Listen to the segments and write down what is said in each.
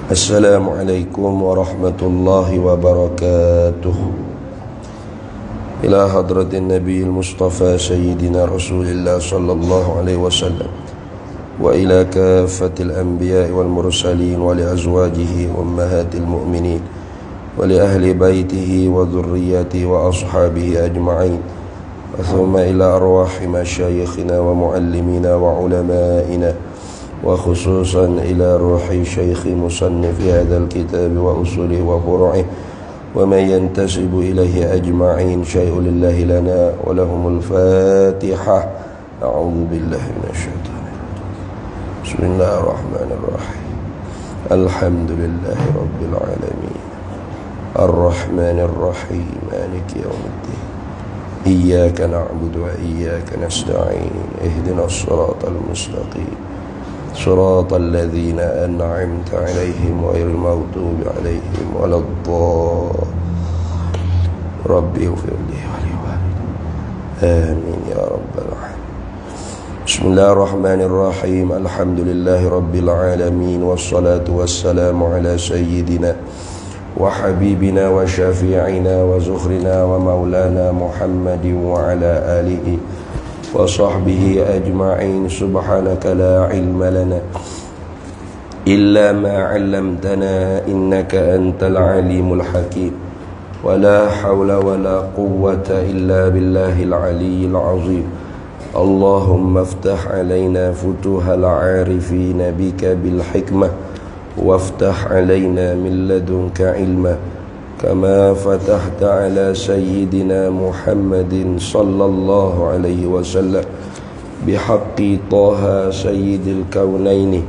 Assalamualaikum warahmatullahi wabarakatuh. Ila hadratin Nabiil Mustafa Sayyidina Rasulillah sallallahu alaihi wasallam wa ila kafatil anbiya wal mursalin wa li azwajihi ummahatil mu'minin wa li ahli baitihi wa dhurriyyatihi wa ashabihi ajma'in. Wa thumma ila arwahi masyayikhina wa muallimina wa ulama'ina وخصوصا إلى روح شيخ مصنف هذا الكتاب وأصوله وفروعه ومن ينتسب إليه أجمعين. شيء لله لنا ولهم الفاتحة. أعوذ بالله من الشيطان الرجيم. بسم الله الرحمن الرحيم. الحمد لله رب العالمين الرحمن الرحيم مالك يوم الدين إياك نعبد وإياك نستعين اهدنا الصراط المستقيم صراط الذين أنعمت عليهم غير المغضوب عليهم ولا الضالين. ربي اغفر لي ولوالدي آمين يا رب العالمين. بسم الله الرحمن الرحيم. الحمد لله رب العالمين والصلاة والسلام على سيدنا وحبيبنا وشفيعنا وزخرنا ومولانا محمد وعلى آله وصحبه أجمعين. سبحانك لا علم لنا إلا ما علمتنا إنك أنت العليم الحكيم ولا حول ولا قوة إلا بالله العلي العظيم. اللهم افتح علينا فتوح العارفين بك بالحكمة وافتح علينا من لدنك علما كما فتحت على سيدنا محمد صلى الله عليه وسلم بحق طه سيد الكونين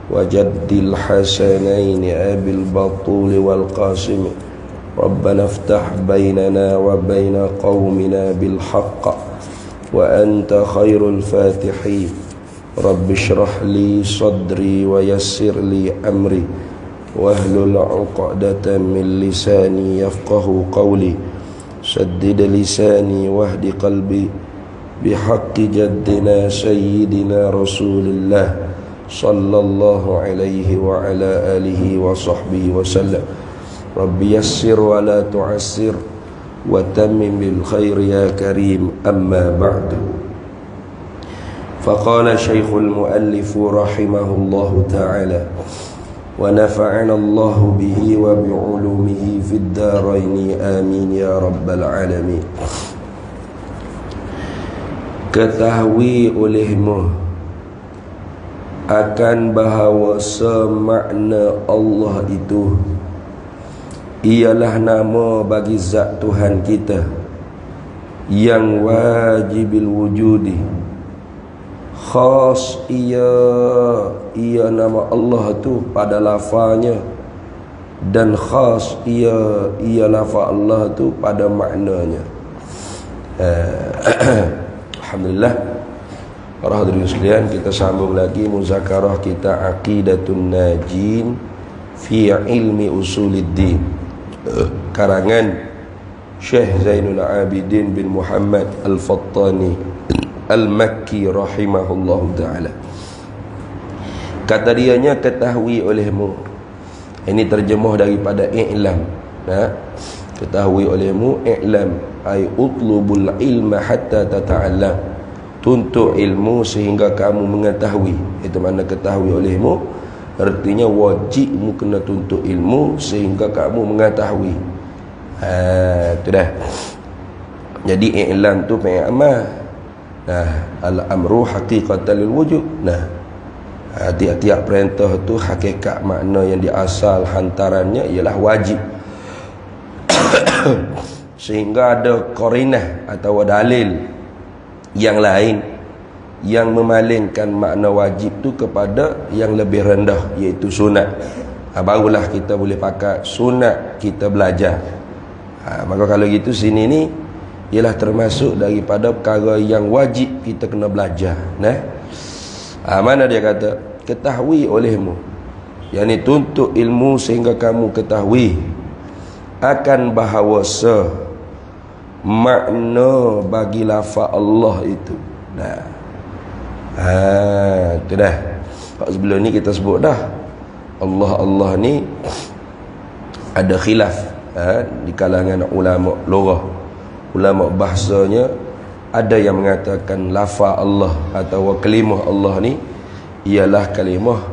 وجد الحسنين أبي البطول والقاسم. ربنا افتح بيننا وبين قومنا بالحق وأنت خير الفاتحين. رب اشرح لي صدري ويسر لي أمري واhlul 'uqdatan min lisani yafqahu qawli saddid lisani wahdi qalbi bihaqqi jaddina sayyidina Rasulillah sallallahu alaihi wa ala alihi wa sahbihi wa sallam. Rabbi yassir wa la tu'assir wa tammim bil khair ya karim. Amma ba'du. Faqala Syekhul Muallif rahimahullahu ta'ala ونفعنا الله به وبعلومه في الدارين آمين يا رب العالمين. Ketahui olehmu akan bahawa semakna Allah itu ialah nama bagi zat Tuhan kita yang wajibil wujudi. Khas ia nama Allah tu pada lafaznya dan khas ia lafaz Allah tu pada maknanya. Alhamdulillah. Para hadirin sekalian, kita sambung lagi muzakarah kita Aqidatun Najin fi ilmi usuluddin karangan Syekh Zainul Abidin bin Muhammad Al-Fattani Al-Makki rahimahullahu ta'ala. Kata dianya, ketahui olehmu. Ini terjemah daripada i'lam. Ketahui olehmu, i'lam ay utlubul ilma hatta tata'allam. Tuntut ilmu sehingga kamu mengetahui. Itu makna ketahui olehmu. Artinya wajibmu kena tuntut ilmu sehingga kamu mengetahui. Itu dah. Jadi i'lam tu peng'amal. Al-amru haqiqatan lil wujud. Tiap-tiap perintah tu hakikat makna yang diasal hantarannya ialah wajib. Sehingga ada qarinah atau dalil yang lain yang memalingkan makna wajib tu kepada yang lebih rendah, iaitu sunat. Barulah kita boleh pakai sunat kita belajar. Maka kalau gitu sini ni ialah termasuk daripada perkara yang wajib kita kena belajar. Mana dia kata, ketahui olehmu, yang ni tuntut ilmu sehingga kamu ketahui akan bahawa makna bagi lafaz Allah itu. Nah, itu dah. Sebelum ni kita sebut dah, Allah ni ada khilaf di kalangan ulama lughah, ulama bahasanya. Ada yang mengatakan lafaz Allah atau kalimah Allah ni ialah kalimah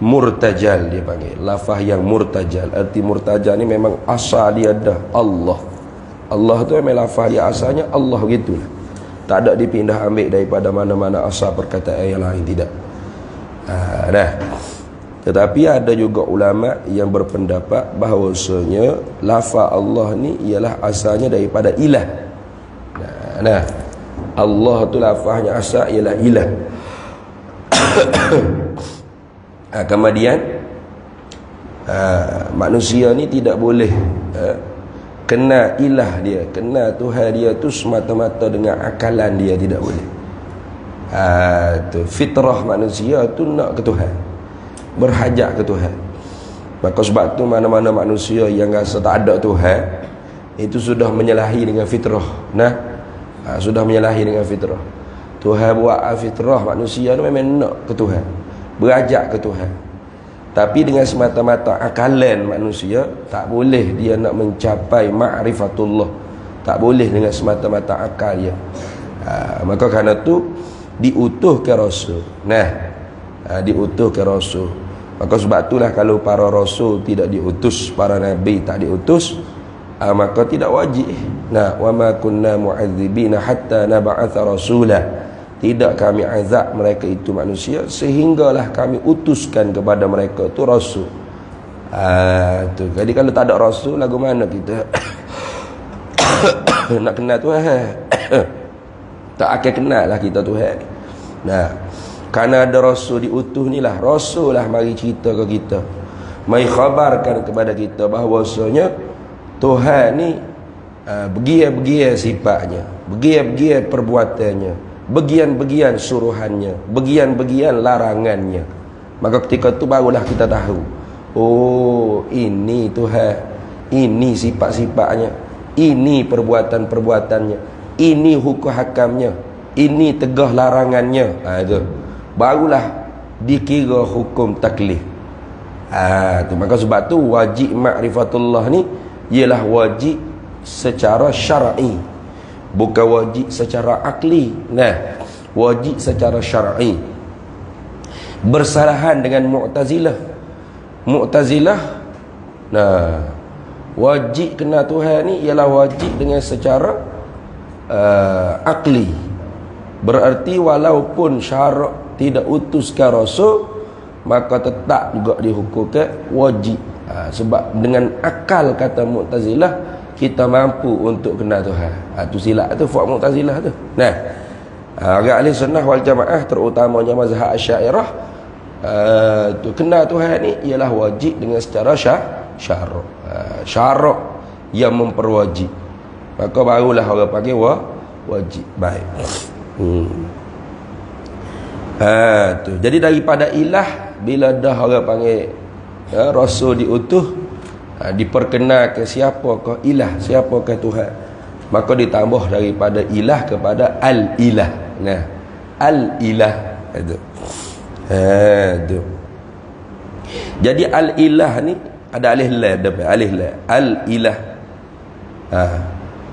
murtajal, dia panggil lafaz yang murtajal. Arti murtajal ni memang asal dia dah Allah. Allah tu memang lafaz dia asalnya Allah gitulah. Tak ada dipindah ambil daripada mana-mana asal perkataan yang lain, tidak. Dah. Tetapi ada juga ulama yang berpendapat bahawasanya lafaz Allah ni ialah asalnya daripada ilah. Nah, Allah tu lafaznya asal ialah ilah. Kemudian manusia ni tidak boleh kena ilah dia, kena Tuhan dia tu semata-mata dengan akalan dia, tidak boleh. Tu fitrah manusia tu nak ke Tuhan, berhajat ke Tuhan. Maka sebab tu mana-mana manusia yang rasa tak ada Tuhan, itu sudah menyalahi dengan fitrah. Sudah menyalahi dengan fitrah. Tuhan buat fitrah manusia tu memang nak ke Tuhan, berhajat ke Tuhan. Tapi dengan semata-mata akalan manusia, tak boleh dia nak mencapai ma'rifatullah. Tak boleh dengan semata-mata akal dia. Maka kerana tu diutuh ke Rasul. Diutuh ke Rasul. Maka sebab itulah kalau para Rasul tidak diutus, para Nabi tak diutus, maka tidak wajib. Wa ma kunna mu'adzibina hatta nab'atha rasulah. Tidak kami azab mereka itu manusia sehinggalah kami utuskan kepada mereka tu Rasul. Jadi kalau tak ada Rasul, lagu mana kita nak kenal Tuhan? Tak akan kenal lah kita Tuhan. Kerana ada Rasul diutuh ni lah, Rasul lah mari cerita ke kita, mari khabarkan kepada kita bahawasanya Tuhan ni begian-begian sifatnya, begian-begian perbuatannya, bagian-bagian suruhannya, bagian-bagian larangannya. Maka ketika tu barulah kita tahu, oh ini Tuhan, ini sifat-sifatnya, ini perbuatan-perbuatannya, ini hukum hakamnya, ini tegah larangannya. Itu barulah dikira hukum taklif. Maka sebab tu wajib ma'rifatullah ni ialah wajib secara syar'i, bukan wajib secara akli. Wajib secara syar'i. Bersalahan dengan Mu'tazilah. Wajib kena Tuhan ni ialah wajib dengan secara akli. Berarti walaupun syarak tidak utuskan Rasul, maka tetap juga dihukumkan wajib. Sebab dengan akal, kata Mu'tazilah, kita mampu untuk kenal Tuhan. Tu silap tu, fuak Mu'tazilah tu. Orang ahli sunnah wal jamaah, terutamanya mazhab Asy'ariyah, tu kenal Tuhan ni ialah wajib dengan secara syarak. Syarak yang memperwajib. Maka barulah orang panggil wajib. Baik. Tu. Jadi daripada ilah, bila dah orang panggil Rasul diutuh, diperkenalkan siapakah ilah, siapakah Tuhan, maka ditambah daripada ilah kepada al-ilah. Al-ilah itu. Tu. Jadi al-ilah ni ada alif lam depan, alif lam, al-ilah.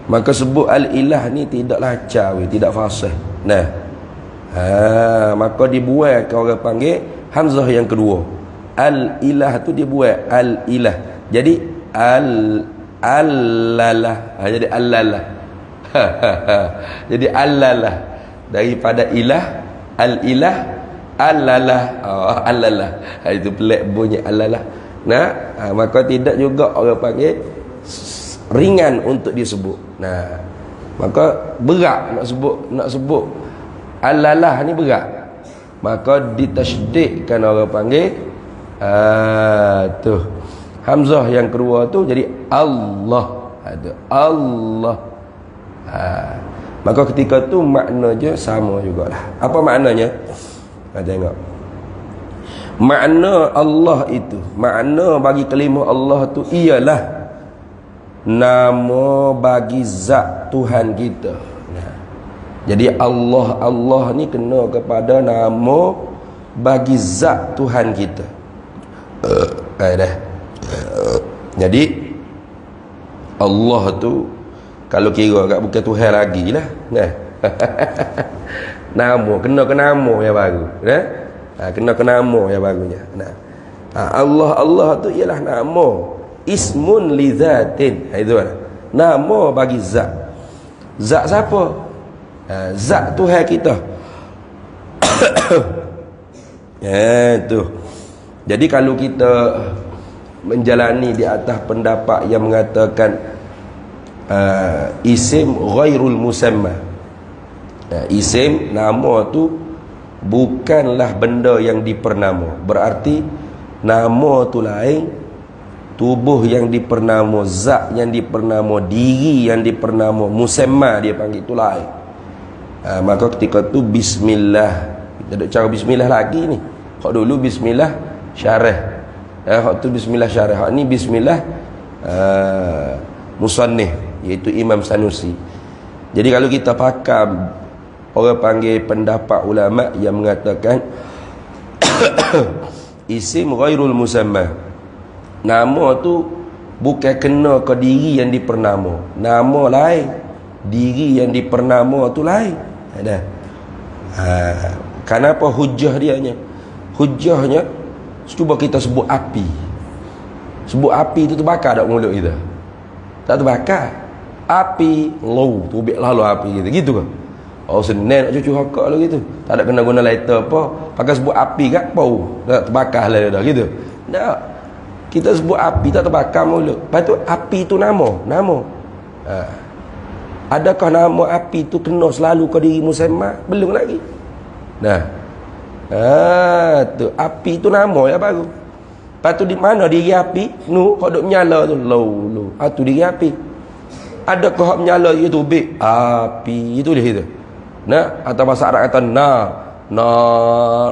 Maka sebut al-ilah ni tidaklah cawi, tidak fasih. Maka dibuat ke orang panggil hamzah yang kedua. Al-ilah tu dibuat al-ilah. Jadi al-lalah. Jadi al-lalah. Jadi al-lalah. Daripada ilah, al-ilah, al-lalah. Al-lalah. Itu pelik bunyi al-lalah. Maka tidak juga orang panggil ringan untuk disebut. Maka berat nak sebut al-lalah ni berat. Maka ditasydidkan orang panggil tu hamzah yang kedua tu jadi Allah. Allah. Maka ketika tu maknanya sama jugalah. Apa maknanya? Tengok. Makna Allah itu, makna bagi kalimah Allah tu ialah nama bagi zat Tuhan kita. Jadi Allah ni kena kepada nama bagi zat Tuhan kita. Dah. Jadi Allah tu kalau kira kat bukan Tuhan lagi lah. Nama kena ke nama yang baru. Kena ke nama yang barunya. Allah tu ialah nama ismun li zatin. Itu lah. Nama bagi zat. Zat siapa? Zat Tuhan kita. Tu. Jadi kalau kita menjalani di atas pendapat yang mengatakan isim ghairul musamma, isim nama tu bukanlah benda yang dipernama, berarti nama tu lain, tubuh yang dipernama, zat yang dipernama, diri yang dipernama, musamma dia panggil tu lain. Maka ketika tu bismillah, kita ada cara bismillah lagi ni. Hak dulu bismillah syarah, hak tu bismillah syarah, hak ni bismillah musannif, iaitu Imam Sanusi. Jadi kalau kita pakam, orang panggil pendapat ulama yang mengatakan isim ghairul musamma, nama tu bukan kena ke diri yang dipernama, nama lain, diri yang dipernama tu lain. Ada. Kenapa hujah dianya? Hujahnya cuba kita sebut api. Sebut api tu terbakar tak mulut kita? Tak terbakar. Api low, tubik lalu api gitu. Gitu ke? Oh senang nak cucu hakak lah gitu. Tak ada kena guna lighter apa. Pakai sebut api kat pau. Tak terbakar lah dah gitu. Tak. Kita sebut api tak terbakar mulut. Lepas tu api tu nama. Adakah nama api tu kena selalu ke diri musamma? Belum lagi. Tu api tu nama yang baru. Lepas tu di mana diri api? Nu kau duk menyala tu low. Tu diri api. Adakah hak menyala itu tubik? Api itu dia itu. Atau bahasa Arab kata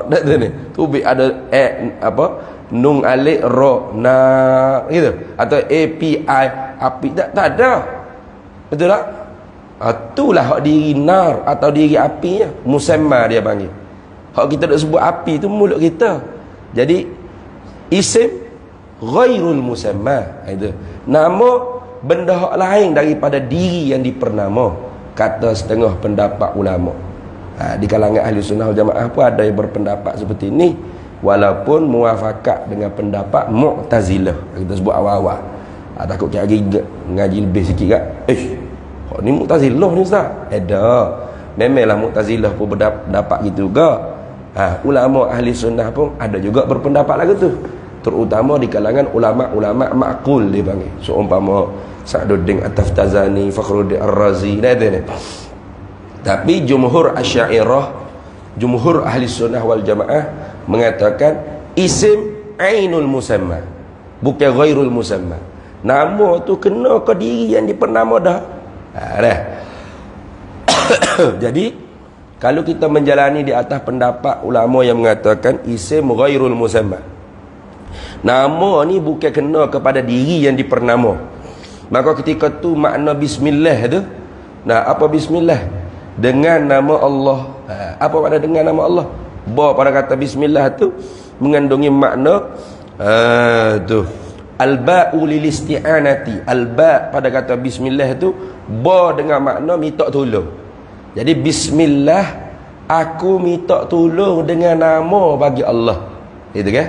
dak ni. Tubik ada nun alif ra gitu. Atau API api tak ada. Betul tak? Itulah hak diri nar atau diri apinya, musamma dia panggil. Hak kita nak sebut api tu mulut kita. Jadi isim ghairul musamma, itu nama benda hak lain daripada diri yang dipernama, kata setengah pendapat ulama. Di kalangan ahli sunnah wal jamaah pun ada yang berpendapat seperti ini, walaupun muafakat dengan pendapat Mu'tazilah. Kita sebut awal-awal. Takut kita lagi ngaji lebih sikit kat. Ni Mu'tazilah ni ustaz. Memanglah Mu'tazilah pun berdapat gitu juga. Ulama ahli sunnah pun ada juga berpendapat lagu tu. Terutama di kalangan ulama-ulama ma'qul dia panggil. Seumpama Sa'duddin At-Taftazani, Fakhruddin Ar-Razi, ni. Tapi jumhur Asy'ariyah, jumhur ahli sunnah wal jamaah mengatakan isim ainul musamma, bukan ghairul musamma. Nama tu kena ke diri yang dipernama dah. Jadi kalau kita menjalani di atas pendapat ulama yang mengatakan isim ghairul musamma, nama ni bukan kena kepada diri yang dipernama, maka ketika tu makna bismillah tu, apa bismillah? Dengan nama Allah. Apa makna dengan nama Allah? Pada kata bismillah tu mengandungi makna tu al-ba'u lil isti'anati. Al-ba' pada kata bismillah tu dengan makna minta tolong. Jadi bismillah, aku minta tolong dengan nama bagi Allah. Itu kan?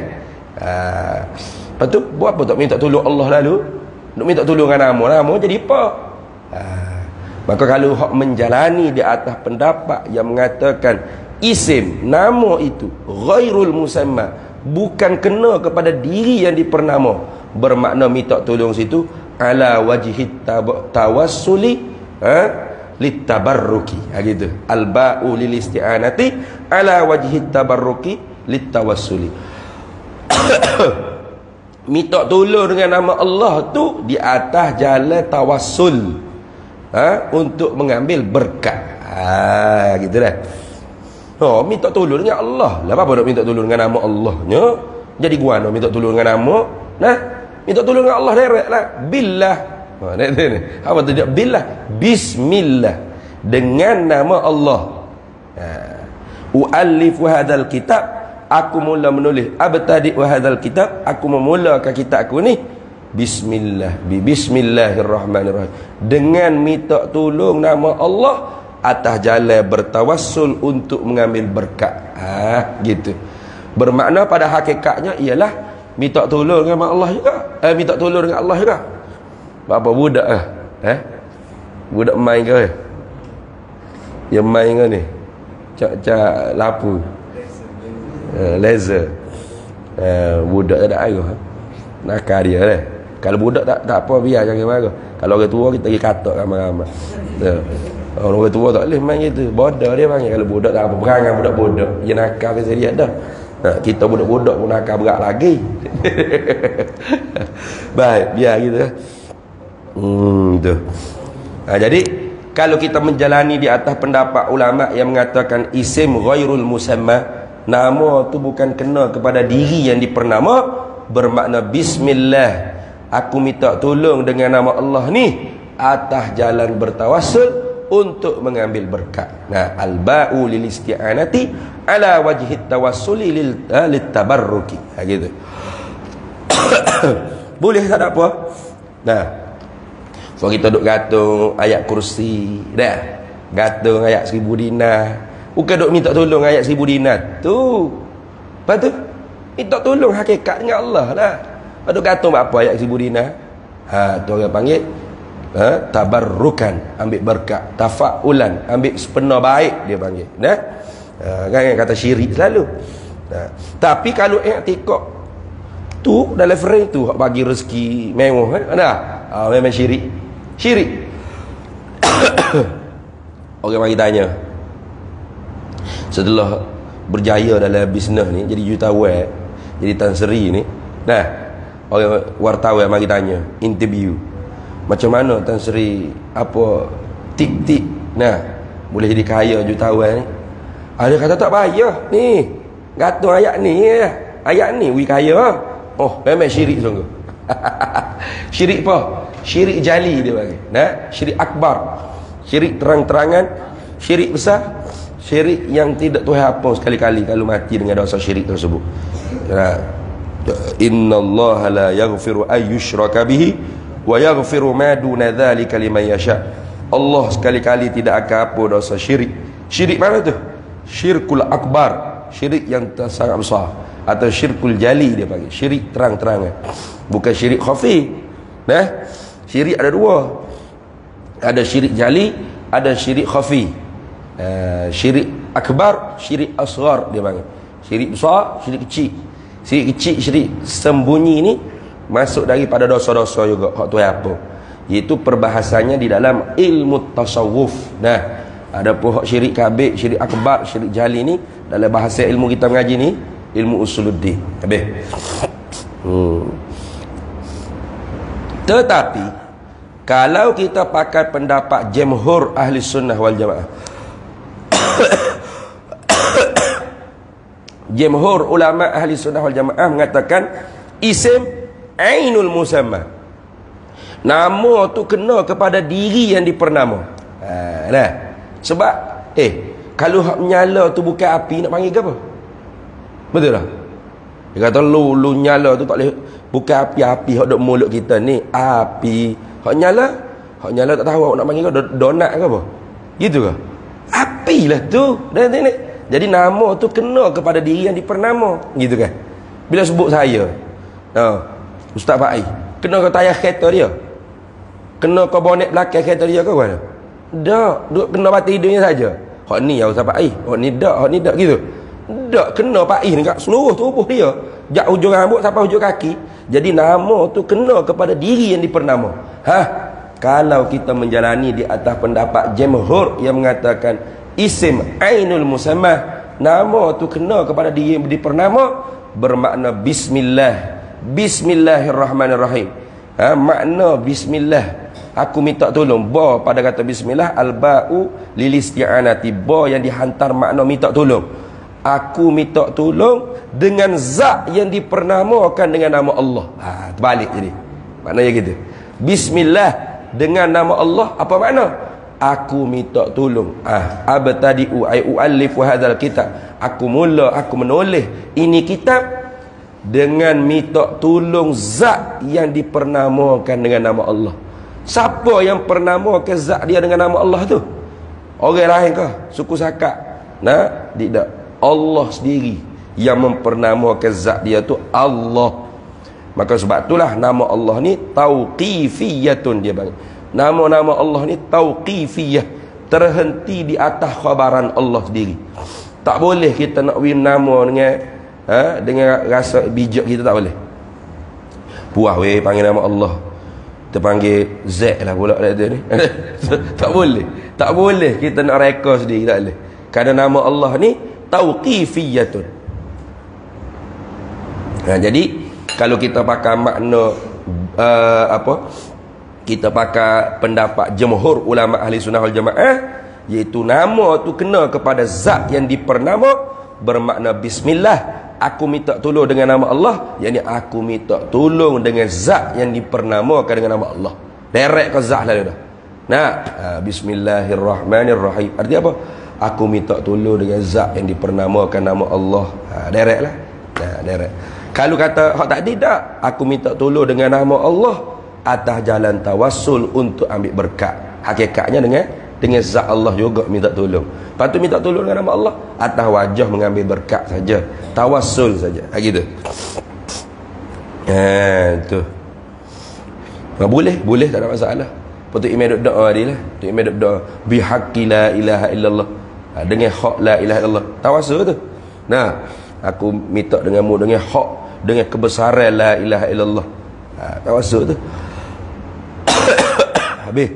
Lepas tu buat apa tak minta tolong Allah lalu? Nak minta tolong dengan nama jadi apa? Maka kalau hak menjalani di atas pendapat yang mengatakan isim nama itu ghairul musamma, bukan kena kepada diri yang dipernama, bermakna minta tolong situ ala wajhi tawassuli litabarruki, gitu. Al-ba'u lil isti'anati ala wajhi tabarruki litawassuli. Minta tolong dengan nama Allah tu di atas jalan tawassul, untuk mengambil berkat. Gitu dah. Minta tolong dengan Allah. Lah apa nak minta tolong dengan nama Allahnya? Jadi gua nak minta tolong dengan nama, minta tolong dengan Allah direct lah. Billah. Ni. Apa tu dia? Billah. Bismillah. Dengan nama Allah. U'allifu hadzal kitab. Aku mula menulis. Abtadi wa hadzal kitab. Aku memulakan kitab aku ni. Bismillah. Bismillahirrahmanirrahim. Dengan minta tolong nama Allah atas jalan bertawassul untuk mengambil berkat. Gitu. Bermakna pada hakikatnya ialah minta tolong dengan Allah juga. Minta tolong dengan Allah juga. Apa budak budak main ke? Yang main ke ni? Cak lapu. Laser. Budak tak ada air. Nakal dia lah. Kalau budak tak apa, biar jangan marah. Kalau orang tua kita pergi katak ramai-ramai. Orang tua tak boleh main gitu. Bodoh dia panggil. Kalau budak tak apa, perangai budak-budak. Dia nakal ke dia dah. Kita budak-budak pun nakal berat lagi. Baik, biar gitu. Tu. Jadi kalau kita menjalani di atas pendapat ulama yang mengatakan isim ghairul musamma, nama tu bukan kena kepada diri yang dipernama, bermakna bismillah, aku minta tolong dengan nama Allah ni atas jalan bertawassul untuk mengambil berkat. Nah, al-ba'u lil isti'anati ala wajhi tawassuli lil tabarruki. Gitu. Boleh tak apa? Nah, so kita duk gantung ayat kursi dah, gantung ayat 1000 dinar, bukan duk minta tolong ayat 1000 dinar tu. Lepas tu minta tolong hakikat dengan Allah lah. Lepas tu gantung apa ayat 1000 dinar, tu orang panggil tabarrukan, ambil berkat. Tafa'ulan, ambil sepenuh baik, dia panggil. Nah, kan yang kata syirik selalu. Tapi kalau i'tikad tu dalam frame tu hak bagi rezeki mewah kan, ada memang syirik. Orang mari tanya, setelah berjaya dalam bisnes ni, jadi jutawan, jadi Tan Sri ni, nah, orang wartawan mari tanya, interview, macam mana Tan Sri, apa tik-tik, nah, boleh jadi kaya jutawan ni? Ada kata tak payah ni, gantung ayat ni, wi kaya. Oh, memang syirik sungguh. Syirik apa? Syirik jali dia panggil. Nah, syirik akbar. Syirik terang-terangan, syirik besar, syirik yang tidak Tuhan apa sekali-kali kalau mati dengan dosa syirik tersebut. Nah, innallaha la yaghfiru ay yushraka bihi wa yaghfiru ma duna dzalika liman yasha. Allah sekali-kali tidak akan apa dosa syirik. Syirik mana tu? Syirkul akbar, syirik yang sangat besar, atau syirkul jali dia panggil, syirik terang-terangan, bukan syirik khafi. Nah, syirik ada dua, ada syirik jali, ada syirik khafi. Syirik akbar, syirik asghar dia panggil, syirik besar, syirik kecil. Syirik kecil, syirik sembunyi ni masuk daripada dosa-dosa juga hak tu apa, iaitu perbahasannya di dalam ilmu tasawuf. Nah, ada pun hak syirik kabir, syirik akbar, syirik jali ni dalam bahasa ilmu kita mengaji ni ilmu usuluddin. Habis. Tetapi kalau kita pakai pendapat jumhur ahli sunnah wal jamaah, jumhur ulama ahli sunnah wal jamaah mengatakan isim ainul musamma, nama tu kena kepada diri yang dipernama. Nah, sebab kalau hak menyala tu bukan api, nak panggil ke apa? Betul tak? Dia kata lu nyala tu tak boleh, bukan api-api hak duk mulut kita ni, api. Hak nyala tak tahu awak nak panggil ke donat ke apa? Gitu ke? Api lah tu. Jadi nama tu kena kepada diri yang dipernama, gitu kan? Bila sebut saya, Ustaz Faiz, kena ke tayar kereta dia? Kena ke bonet belakang kereta dia ke mana? Tak, duk kena mati hidungnya saja. Hak ni ya Ustaz Faiz, hak ni tak gitu. Tak, kena Faiz dekat seluruh tubuh dia, jak hujung rambut sampai hujung kaki. Jadi nama tu kena kepada diri yang dipernama. Kalau kita menjalani di atas pendapat jumhur yang mengatakan isim ainul musammah, nama tu kena kepada diri yang dipernama, bermakna bismillah, bismillahirrahmanirrahim. Makna bismillah, aku minta tolong. Ba pada kata bismillah, al-ba'u lil isti'anati, ba yang dihantar makna minta tolong. Aku minta tolong dengan zat yang dipernamakan dengan nama Allah. Terbalik jadi. Maknanya gitu. Bismillah, dengan nama Allah. Apa makna? Aku minta tolong. Abtadi'u ay u'allifu hadzal kitab. Aku menulis ini kitab dengan minta tolong zat yang dipernamakan dengan nama Allah. Siapa yang pernamakan zat dia dengan nama Allah tu? Orang lain kah? Suku Sakak? Nah, tidak. Allah sendiri yang mempernamakan zat dia tu Allah. Maka sebab itulah nama Allah ni tauqifiyatun, dia bagi. Nama-nama Allah ni tauqifiyah, terhenti di atas khabaran Allah sendiri. Tak boleh kita nak win nama dengan rasa bijak kita, tak boleh. Puas weh panggil nama Allah, terpanggil Z lah pula dia ni. Tak boleh. Tak boleh kita nak reka sendiri, tak boleh. Kerana nama Allah ni tauqifiyatun. Jadi kalau kita pakai makna kita pakai pendapat jumhur ulama ahli sunnah wal jamaah, iaitu nama tu kena kepada zat yang dipernama, bermakna bismillah, aku minta tolong dengan nama Allah, yakni aku minta tolong dengan zat yang dipernamakan dengan nama Allah. Direct ke zat lah dia dah. Bismillahirrahmanirrahim. Artinya apa? Aku minta tolong dengan zat yang dipernamakan nama Allah. Direct lah. Direct. Kalau kata hak tadi tak, aku minta tolong dengan nama Allah atas jalan tawassul untuk ambil berkat. Hakikatnya dengan zat Allah juga minta tolong. Lepas tu minta tolong dengan nama Allah atas wajah mengambil berkat saja, tawassul saja. Gitu. Tu. Boleh tak ada masalah. Lepas tu imam duk doa dia lah. Tu imam duk doa bihaqqi la ilaha illallah. Dengan hak la ilaha illallah. Tawassul tu. Aku minta denganmu dengan hak, dengan kebesaran la ilaha illallah. Tawassul tu. Habis.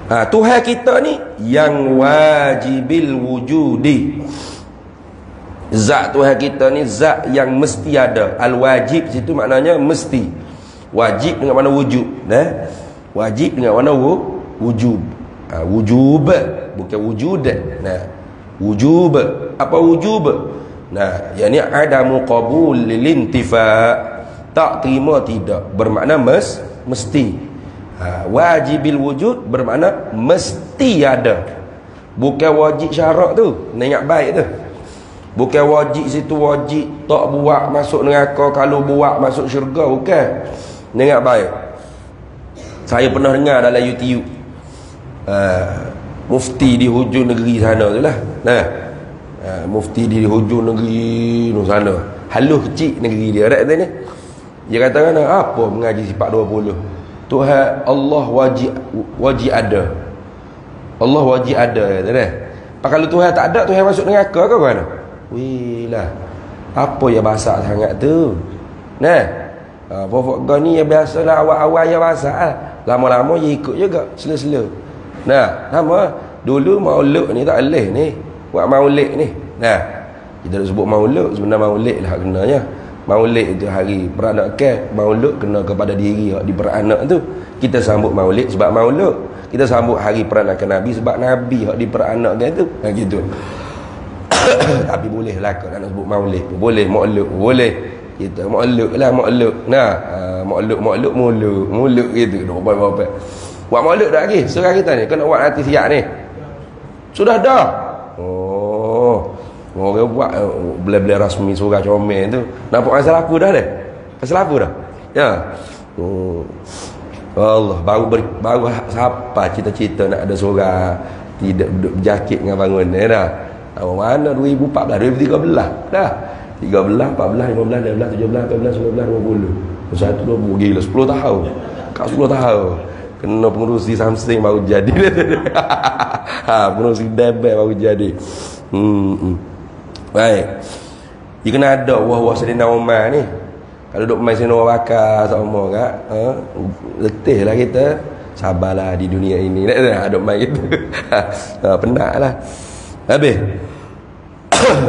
Tuhan kita ni yang wajibil wujudi. Zat Tuhan kita ni zat yang mesti ada. Al-wajib situ maknanya mesti. Wajib dengan mana wujud. Wajib dengan mana wujub. Wujub bukan wujud. Wujub. Apa wujub? Yakni adamu qabul lilintifa. Tak terima tidak, bermakna mesti. Wajibil wujud bermakna mesti ada. Bukan wajib syarak tu. Ingat baik tu. Bukan wajib situ wajib tak buat masuk neraka, kalau buat masuk syurga, bukan. Ingat baik. Saya pernah dengar dalam YouTube mufti di hujung negeri sana tu lah. Mufti di hujung negeri sana, halus kecil negeri dia ada ni. Dia katakan apa mengaji sifat 20? Tuhan Allah wajib ada. Allah wajib ada, kata dia. Kalau Tuhan tak ada, Tuhan masuk neraka ke mana? Wih lah, apa ya bahasa sangat tu? Pokok kau ni yang biasalah, awal-awal yang bahasa lah. Lama-lama dia ikut juga, sela-sela. Lama dulu maulud ni tak boleh ni. Buat maulid ni. Kita nak sebut maulud, sebenarnya maulid lah kenanya. Maulid itu hari peranakan, maulud kena kepada diri yang diperanak tu. Kita sambut maulid sebab maulud. Kita sambut hari peranakan Nabi sebab Nabi yang diperanakkan tu. Gitu. Tapi boleh lah kau nak sebut maulid. Boleh maulud, boleh. Kita maulud lah, maulud. Maulud gitu. Apa-apa. Buat maulud dah lagi. Surah kita ni kena buat nanti siap ni. Sudah dah. Orang buat bela-bela rasmi surah comel tu. Nampak asal aku dah deh. Asal aku dah. Ya. Allah, baru siapa cita-cita nak ada surah tidak duduk berjakit dengan bangun ni dah. Mana 2014, 2013 dah. 13, 14, 15, 16, 17, 18, 19, 20. 1, 2, gila 10 tahun. Kat 10 tahun. Kena pengurusi Samsung baru jadi. Pengurusi Debel baru jadi. Baik. Dia kena ada wah-wah Sayyidina Umar ni. Kalau duk main Sayyidina Bakar sama kak, letih lah kita. Sabarlah di dunia ini. Duk main gitu. Penatlah. Habis.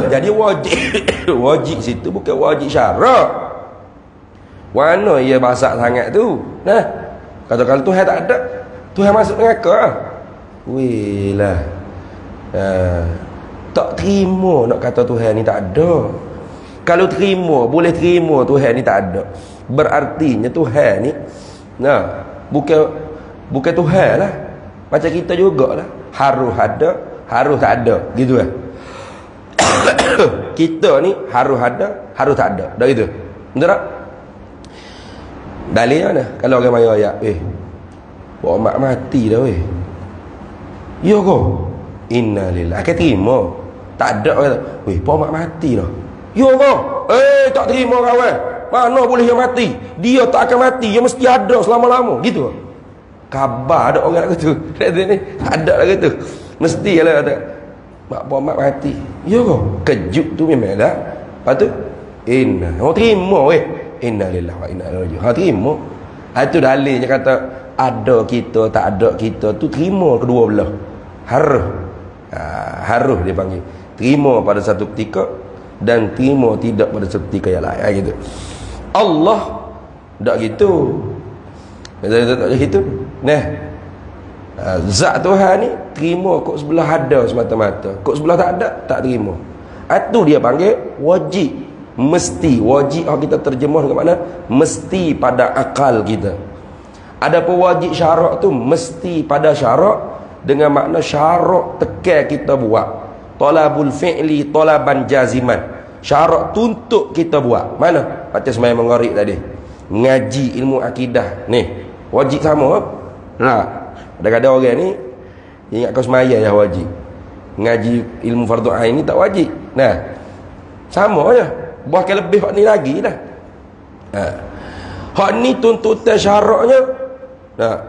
Jadi wajib situ bukan wajib syarak. Mana ia bahasa sangat tu? Kata kalau Tuhan tak ada, Tuhan masuk neraka. Weh lah. Tak terima nak kata Tuhan ni tak ada. Kalau boleh terima Tuhan ni tak ada, berartinya Tuhan ni bukan Tuhan lah. Macam kita jugalah, harus ada, harus tak ada, gitu kan. Kita ni harus ada, harus tak ada, dah gitu. Betul tak? Dalil mana? Kalau orang maya ayat, buat mak mati dah weh. Ya ke? Innalillahi. Akan terima. Tak ada orang kata, buat mak mati dah. Ya ke? Tak terima kawan. Mana boleh dia mati? Dia tak akan mati, dia mesti ada selama-lama. Gitu. Khabar ada orang nak kata. Ni tak ada lah kata. Mesti lah kata. Buat mak mati. Ya ke? Kejut tu memang dah. Lepas tu, orang terima weh. Innalillahi wa inna ilaihi raji'un. Terima. Itu dalilnya kata ada kita tak ada kita tu terima kedua belah. Harus dia panggil. Terima pada satu ketika dan terima tidak pada satu ketika yang lain gitu. Allah tak gitu. Tak gitu. Nah. Zat Tuhan ni terima kok sebelah ada semata-mata. Kok sebelah tak ada tak terima. Itu dia panggil wajib. Mesti wajib kita terjemah dengan makna mesti pada akal kita. Adapun wajib syarak tu mesti pada syarak dengan makna syarak tekan kita buat. Talabul fi'li talaban jaziman. Syarak tuntut kita buat. Mana? Macam semai mengarik tadi. Ngaji ilmu akidah. Ni, wajib sama. Nah, kadang-kadang orang ni ingat kau semaya ya wajib. Ngaji ilmu fardu ain ni tak wajib. Nah, sama aja. Bahkan lebih hak ni lagi dah. Hak ni tuntutan syaraknya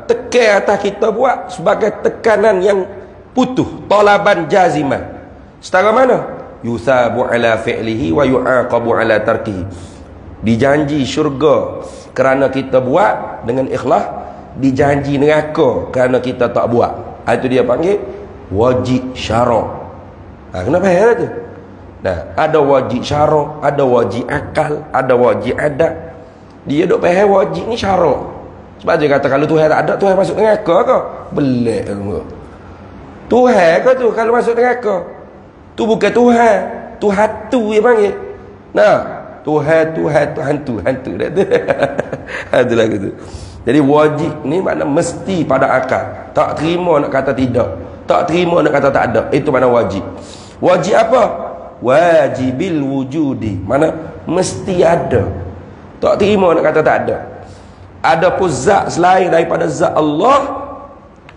tekan atas kita buat sebagai tekanan yang putus, talaban jaziman. Setara mana? Yusabu ala fi'lihi wa yu'aqabu ala tarkihi. Dijanji syurga kerana kita buat dengan ikhlas, dijanji neraka kerana kita tak buat. Itu dia panggil wajib syarak. Kenapa heran tu? Nah, ada wajib syarak, ada wajib akal, ada wajib adat. Dia duk faham wajib ni syarak. Sebab dia kata kalau Tuhan tak ada, Tuhan masuk neraka ke? Belik tu. Tuhan ke tu kalau masuk neraka? Tu bukan Tuhan, tu hantu dia panggil. Nah, Tuhan hantu dah tu. Itulah gitu. Jadi wajib ni makna mesti pada akal. Tak terima nak kata tidak, tak terima nak kata tak ada. Itu makna wajib. Wajib apa? Wajibil wujudi, mana mesti ada. Tak terima nak kata tak ada. Ada pun zat selain daripada zat Allah,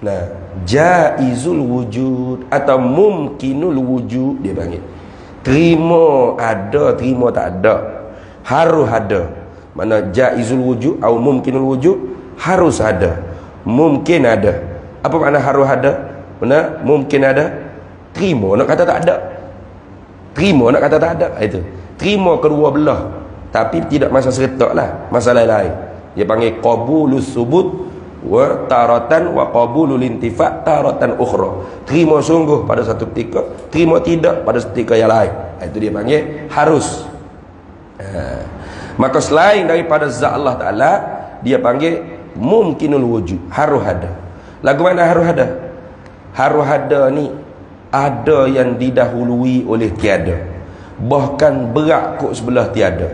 nah, jaizul wujud atau mumkinul wujud dia panggil. Terima ada, terima tak ada, harus ada. Mana jaizul wujud atau mumkinul wujud, harus ada, mungkin ada. Apa makna harus ada? Mana mungkin ada, terima nak kata tak ada, terima nak kata tak ada. Itu terima kedua belah, tapi tidak masa seretak lah, masa lain-lain. Dia panggil qabulus subut wa taratan wa qabulul intifa' taratan ukhra. Terima sungguh pada satu ketika, terima tidak pada ketika yang lain. Itu dia panggil harus. Maka selain daripada zat Allah Ta'ala, dia panggil mumkinul wujud, harus ada. Lagu mana harus ada? Harus ada ni ada yang didahului oleh tiada, bahkan berat kok sebelah tiada.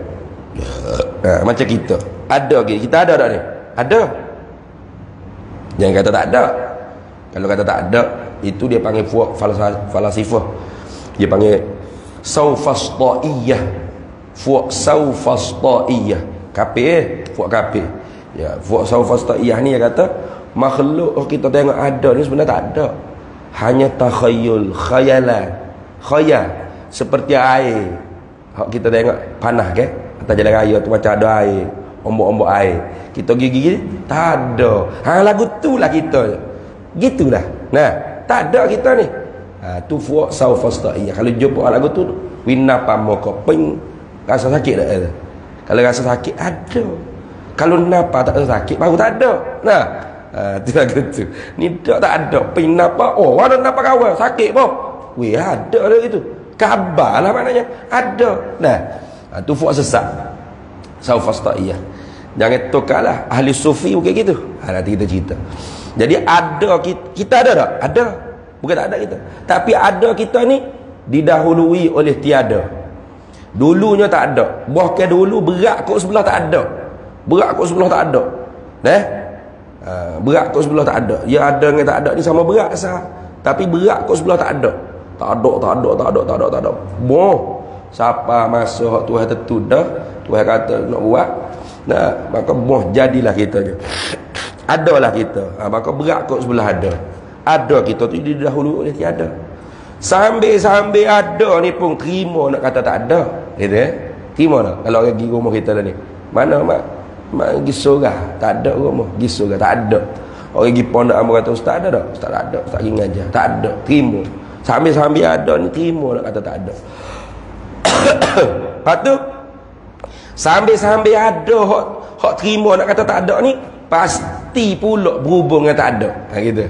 Macam kita ada ke? Kita ada tak ni? Ada. Jangan kata tak ada. Kalau kata tak ada, itu dia panggil falasifah. Dia panggil saufasta'iyah. Saufasta'iyah. Kafir kafir. Ya, saufasta'iyah ni dia kata makhluk kita tengok ada ni sebenarnya tak ada. Hanya takhayul, khayalan, khayal, seperti air. Hak kita tengok panah ke atas jalan raya tu macam ada air, ombak-ombak air. Kita gigi tak ada. Lagu tu lah kita. Gitulah. Nah, tak ada kita ni. Tu fuq saufasta'iyah. Kalau jumpa lagu tu winna pamoko ping, rasa sakit tak? Kalau rasa sakit ada. Kalau napa tak rasa sakit baru tak ada. Nah, tu lagu tu. Ni tak ada. Ping napa? Oh, ada napa kawan? Sakit apa? Weh, ada lah itu. Khabar lah maknanya. Ada. Nah, tu fuq sesat. Saufasta'iyah. Jangan tukarlah ahli sufi bukan gitu. Nanti kita cerita. Jadi ada kita ada tak? Ada. Bukan tak ada kita. Tapi ada kita ni didahului oleh tiada. Dulunya tak ada. Bahkan dulu berat kok sebelah tak ada. Berat kok sebelah tak ada. Berat kok sebelah tak ada. Ya ada dengan tak ada ni sama berat sah. Tapi berat kok sebelah tak ada. Tak ada. Boh. Siapa masa Tuhan tentu dah, Tuhan kata nak buat, nah, maka boh jadilah kita je. Adalah kita. Maka berat kok sebelah ada. Ada kita tu didahului oleh tiada. Sambil-sambil ada ni pun terima nak kata tak ada. Gitu Terima tak? Kalau orang pergi rumah kita lah ni. Mana mak pergi surah, tak ada rumah. Pergi surah, tak ada. Orang pergi pondok amal kata ustaz ada tak? Ustaz tak ada. Ustaz pergi ngajar. Tak ada. Terima. Sambil-sambil ada ni terima nak kata tak ada. Lepas tu sambil-sambil ada hak terima nak kata tak ada ni, pasti pula berhubung dengan tak ada. Gitu.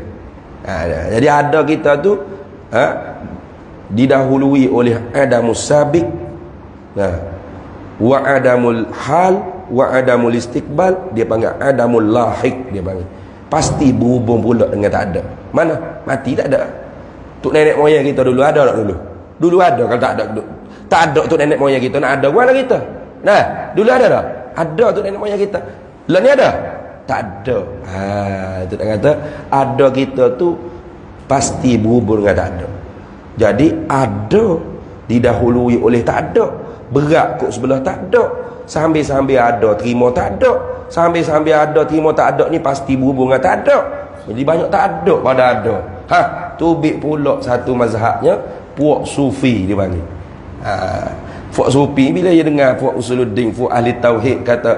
Jadi ada kita tu didahului oleh adamus sabiq, wa adamul hal wa adamul istiqbal, dia panggil adamul lahiq, dia panggil. Pasti berhubung pula dengan tak ada. Mana? Mati tak ada. Tok nenek moyang kita dulu ada tak dulu? Dulu ada. Kalau tak ada, tak ada tok nenek moyang kita, nak ada mana kita? Nah, dulu ada tak? Ada tok nenek moyang kita. Lah ni ada? Tak ada. Itu dia kata ada kita tu pasti berhubung dengan tak ada. Jadi ada didahului oleh tak ada. Berat kok sebelah tak ada. Sambil-sambil ada terima tak ada. Sambil-sambil ada terima tak ada ni pasti berhubung dengan tak ada. Jadi banyak tak ada pada ada. Tubik pula satu mazhabnya puak sufi dia panggil. Puak sufi bila dia dengar puak usuluddin, puak ahli tauhid kata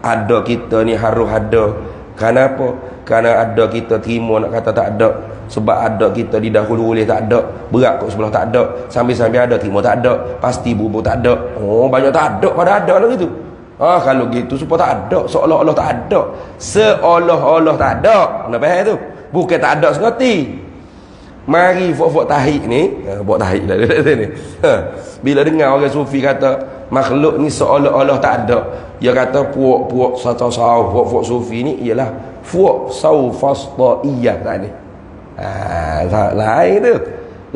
ada kita ni harus ada. Kenapa? Kerana ada kita terima nak kata tak ada. Sebab ada kita didahului oleh tak ada. Berat kok sebelah tak ada. Sambil-sambil ada terima tak ada. Pasti bubur tak ada. Oh, banyak tak ada pada ada lah gitu. Kalau gitu supaya tak ada, seolah-olah tak ada. Seolah-olah tak ada. Nak faham tu? Bukan tak ada sengerti. Mari fok-fok tahik ni, buat tahik lah ni. Bila dengar orang sufi kata makhluk ni seolah-olah tak ada, dia kata puak-puak satu-satu puak-puak sufi ni ialah puak saufasta'iyah tak ni. Lain tu.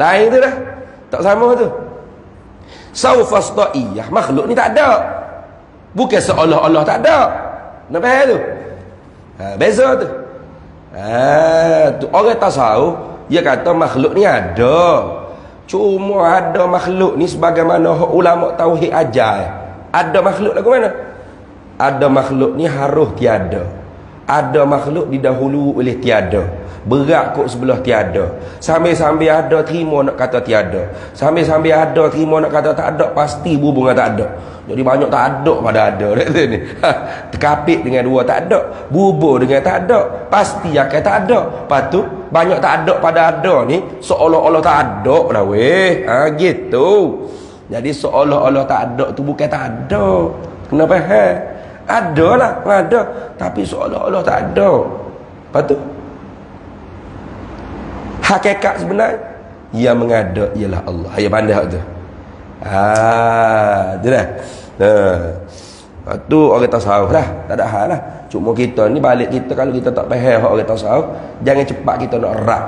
Lain tu dah. Tak sama tu. Saufasta'iyah, makhluk ni tak ada. Bukan seolah-olah tak ada. Nak faham tu? Beza tu. Tu orang tasawuf dia kata makhluk ni ada. Cuma ada makhluk ni sebagaimana ulama tauhid ajar. Ada makhluk lagu mana? Ada makhluk ni harus tiada. Ada makhluk didahulu oleh tiada. Berat kok sebelah tiada. Sambil-sambil ada terima nak kata tiada. Sambil-sambil ada terima nak kata tak ada, pasti berhubung dengan tak ada. Jadi banyak tak ada pada ada ni. Terkapit dengan dua tak ada, bubur dengan tak ada, pasti akan tak ada. Lepas tu banyak tak ada pada ada ni seolah-olah tak ada dah weh. Gitu. Jadi seolah-olah tak ada tu bukan tak ada. Kenapa? Ada lah, ada, tapi seolah-olah tak ada. Lepas tu hakikat sebenar yang mengada ialah Allah. Yang pandai tu. Tu dah. Lepas tu orang tasawuf dah, tak ada hal lah. Cuma kita ni balik kita, kalau kita tak faham orang tasawuf, jangan cepat kita nak rap.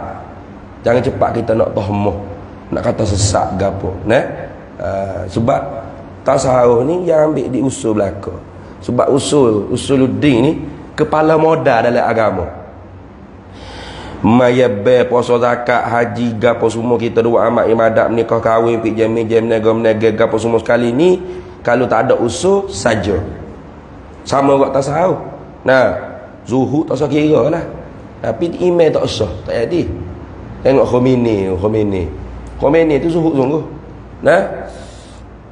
Jangan cepat kita nak tohmoh, nak kata sesat ke apa. Sebab tasawuf ni yang ambil di usul belaka. Sebab usuluddin ni kepala modal dalam agama. Mayabbe puasa zakat haji gapo semua kita dua amat ibadat nikah kahwin pi jam nega gapo semua sekali ni kalau tak ada usul saja sama buat tasawuf. Zuhud tak usah kira lah, tapi email tak usah, tak jadi. Tengok Khomeini tu zuhud sungguh.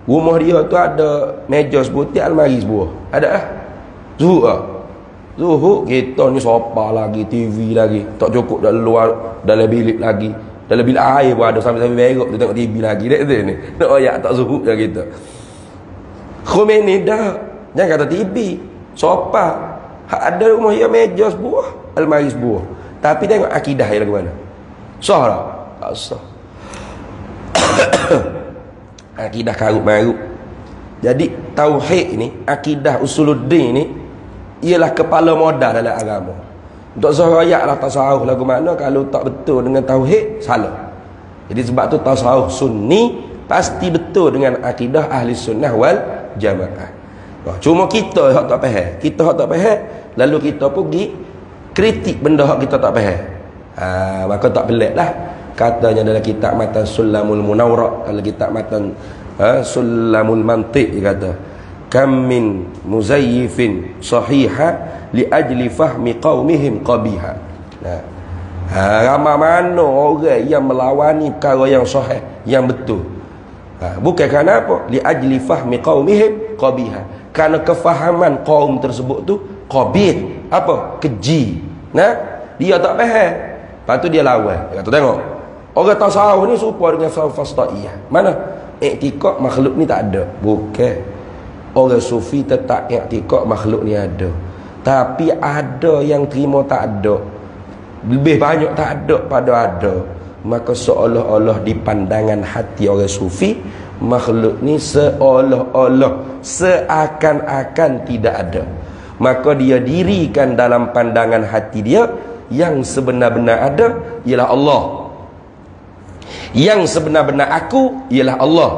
Rumah dia tu ada meja sebutir, almari sebuah, ada lah zuhud lah. Zuhud kita ni sofa lagi, TV lagi, tak cukup dalam luar, dalam bilik lagi, dalam bilik air pun ada, sambil-sambil berak tu tengok TV lagi. Ni nak ayak tak zuhud dah kita. Khomeini dah, jangan kata TV, sofa, ada rumah dia meja sebuah, almari sebuah, tapi tengok akidah dia lagu mana. Sah tak? Tak sah. Akidah karut-marut. Jadi tauhid ni, akidah usuluddin ni ialah kepala modal dalam agama. Untuk ayatlah tasawuf lagu mana, kalau tak betul dengan tauhid, salah. Jadi sebab tu tasawuf sunni pasti betul dengan akidah ahli sunnah wal jamaah. Cuma kita hak tak faham. Lalu kita pergi kritik benda hak kita tak faham. Maka tak pelik lah. Katanya dalam kitab matan Sulamul Munawwar, dalam kitab matan Sulamul Mantiq, dia kata kam min muzayyifin sahiha li ajli fahmi qaumihim qabiha. Ramai mana orang yang melawani perkara yang sahih, yang betul. Bukan kerana apa? Li ajli fahmi qaumihim qabiha. Kerana kefahaman kaum tersebut tu qabih, apa? Keji. Dia tak faham. Lepas tu dia lawan. Dia kata tengok. Orang tasawuf ni serupa dengan fastaiyah. Mana? Iktikad makhluk ni tak ada. Bukan. Orang sufi tetap iktikad makhluk ni ada. Tapi ada yang terima tak ada. Lebih banyak tak ada pada ada. Maka seolah-olah di pandangan hati orang sufi, makhluk ni seolah-olah, seakan-akan tidak ada. Maka dia dirikan dalam pandangan hati dia, yang sebenar-benar ada ialah Allah. Yang sebenar-benar aku ialah Allah.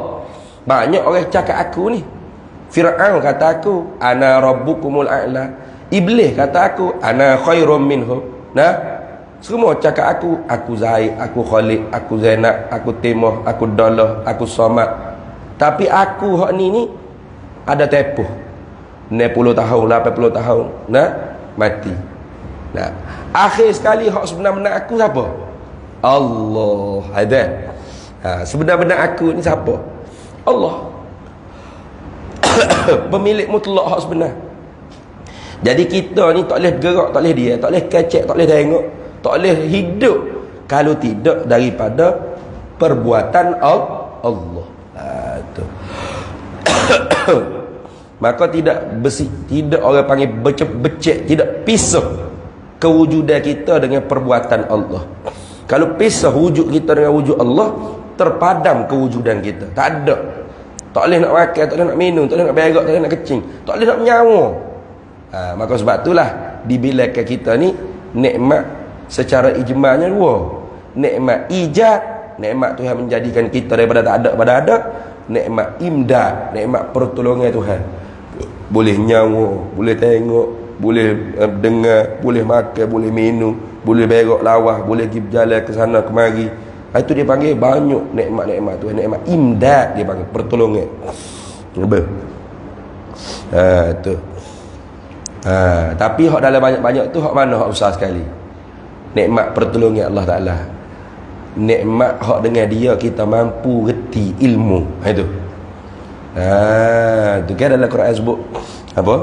Banyak orang cakap aku ni. Fir'aun kata aku, ana rabbukumul a'la. Iblis kata aku, ana khairum minhu. Semua cakap aku Zaid, aku Khalid, aku Zainab, aku Timah, aku Dalah, aku Samad. Tapi aku hak ni ada tepuh 60 tahun, 80 tahun, mati. Akhir sekali hak sebenar-benar aku siapa? Allah. Ada. Sebenar-benar aku ni siapa? Allah. Pemilik mutlak hak sebenar. Jadi kita ni tak boleh gerak, tak boleh dia, tak boleh kecek, tak boleh tengok, tak boleh hidup kalau tidak daripada perbuatan Allah. Tu. Maka tidak orang panggil becek, tidak pisah kewujudan kita dengan perbuatan Allah. Kalau pisah wujud kita dengan wujud Allah, terpadam kewujudan kita. Tak ada. Tak boleh nak makan, tak boleh nak minum, tak boleh nak berak, tak boleh nak kecing, tak boleh nak menyawa. Maka sebab itulah dibilangkan kita ni nikmat secara ijma'nya dua. Nikmat ijad, nikmat Tuhan menjadikan kita daripada tak ada kepada ada. Nikmat imdad, nikmat pertolongan Tuhan. Boleh nyawa, boleh tengok, boleh dengar, boleh makan, boleh minum, boleh berak lawah, boleh pergi berjalan ke sana kemari. Itu dia panggil banyak nikmat-nikmat Tuhan. Nikmat imdad dia panggil, pertolongan. Tu. Tapi hak dalam banyak-banyak tu hak mana hak besar sekali? Nikmat pertolongan Allah Ta'ala. Nikmat hak dengan dia kita mampu reti ilmu. Itu. Tu kan dalam Quran sebut apa?